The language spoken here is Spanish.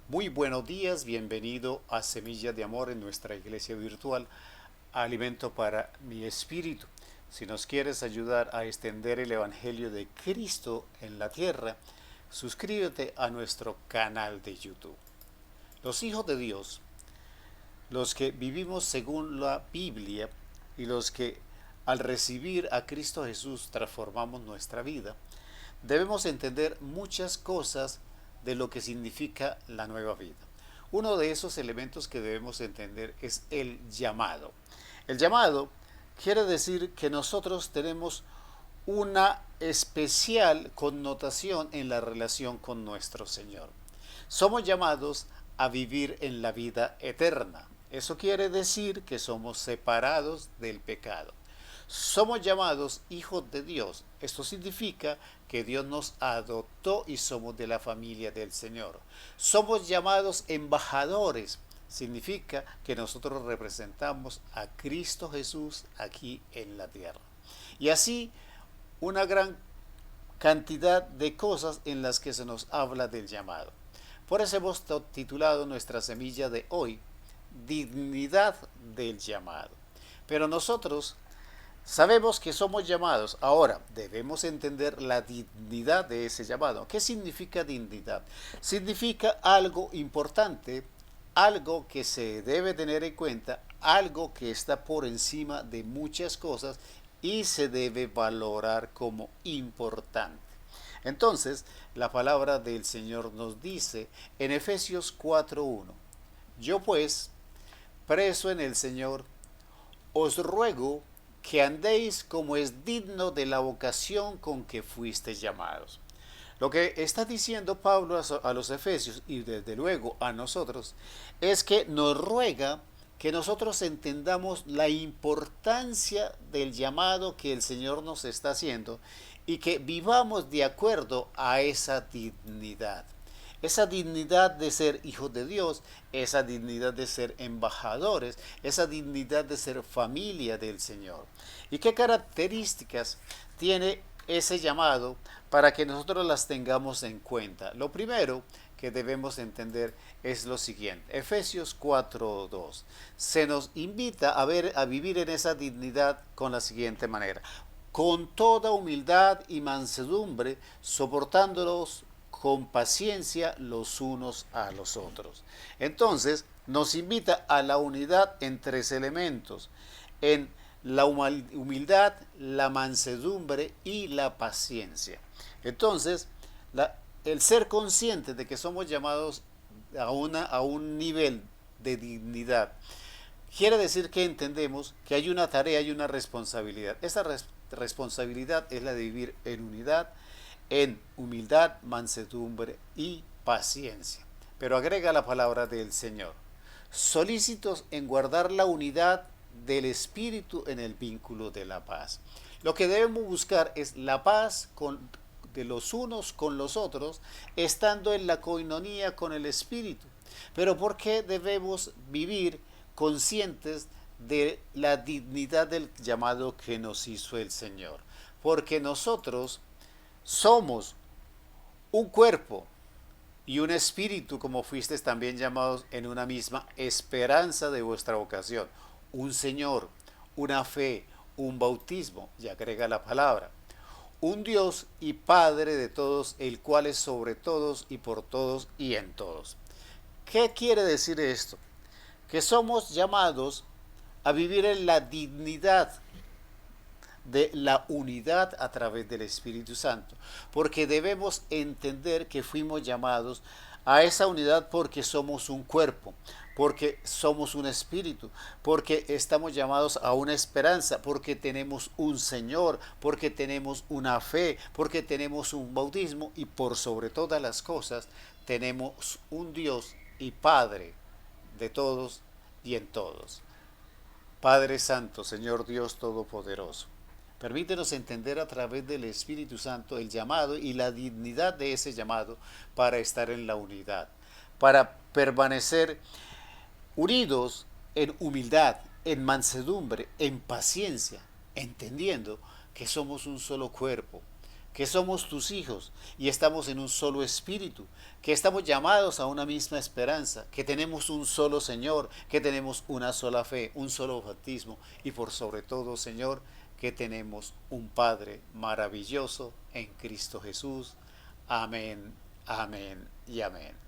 Muy buenos días, bienvenido a Semilla de Amor en nuestra iglesia virtual, Alimento para mi Espíritu. Si nos quieres ayudar a extender el Evangelio de Cristo en la tierra, suscríbete a nuestro canal de YouTube. Los hijos de Dios, los que vivimos según la Biblia y los que al recibir a Cristo Jesús transformamos nuestra vida, debemos entender muchas cosas de lo que significa la nueva vida. Uno de esos elementos que debemos entender es el llamado. El llamado quiere decir que nosotros tenemos una especial connotación en la relación con nuestro Señor. Somos llamados a vivir en la vida eterna. Eso quiere decir que somos separados del pecado. Somos llamados hijos de Dios. Esto significa que Dios nos adoptó y somos de la familia del Señor. Somos llamados embajadores. Significa que nosotros representamos a Cristo Jesús aquí en la tierra. Y así una gran cantidad de cosas en las que se nos habla del llamado. Por eso hemos titulado nuestra semilla de hoy, Dignidad del llamado. Pero nosotros sabemos que somos llamados. Ahora, debemos entender la dignidad de ese llamado. ¿Qué significa dignidad? Significa algo importante, algo que se debe tener en cuenta, algo que está por encima de muchas cosas y se debe valorar como importante. Entonces, la palabra del Señor nos dice en Efesios 4:1, yo pues, preso en el Señor, os ruego que andéis como es digno de la vocación con que fuisteis llamados. Lo que está diciendo Pablo a los Efesios y desde luego a nosotros es que nos ruega que nosotros entendamos la importancia del llamado que el Señor nos está haciendo y que vivamos de acuerdo a esa dignidad. Esa dignidad de ser hijos de Dios, esa dignidad de ser embajadores, esa dignidad de ser familia del Señor. ¿Y qué características tiene ese llamado para que nosotros las tengamos en cuenta? Lo primero que debemos entender es lo siguiente. Efesios 4:2. Se nos invita a vivir en esa dignidad con la siguiente manera. Con toda humildad y mansedumbre, soportándolos con paciencia los unos a los otros. Entonces, nos invita a la unidad en tres elementos, en la humildad, la mansedumbre y la paciencia. Entonces, el ser consciente de que somos llamados a un nivel de dignidad, quiere decir que entendemos que hay una tarea y una responsabilidad. Esa responsabilidad es la de vivir en unidad, en humildad, mansedumbre y paciencia. Pero agrega la palabra del Señor. Solícitos en guardar la unidad del Espíritu en el vínculo de la paz. Lo que debemos buscar es la paz de los unos con los otros, estando en la coinonía con el Espíritu. Pero ¿por qué debemos vivir conscientes de la dignidad del llamado que nos hizo el Señor? Porque nosotros somos un cuerpo y un espíritu, como fuisteis también llamados en una misma esperanza de vuestra vocación. Un Señor, una fe, un bautismo, y agrega la palabra. Un Dios y Padre de todos, el cual es sobre todos y por todos y en todos. ¿Qué quiere decir esto? Que somos llamados a vivir en la dignidad de la unidad a través del Espíritu Santo, porque debemos entender que fuimos llamados a esa unidad porque somos un cuerpo, porque somos un espíritu, porque estamos llamados a una esperanza, porque tenemos un Señor, porque tenemos una fe, porque tenemos un bautismo y por sobre todas las cosas tenemos un Dios y Padre de todos y en todos. Padre Santo, Señor Dios Todopoderoso, permítenos entender a través del Espíritu Santo el llamado y la dignidad de ese llamado para estar en la unidad, para permanecer unidos en humildad, en mansedumbre, en paciencia, entendiendo que somos un solo cuerpo, que somos tus hijos y estamos en un solo espíritu, que estamos llamados a una misma esperanza, que tenemos un solo Señor, que tenemos una sola fe, un solo bautismo y por sobre todo, Señor, que tenemos un Padre maravilloso en Cristo Jesús. Amén, amén y amén.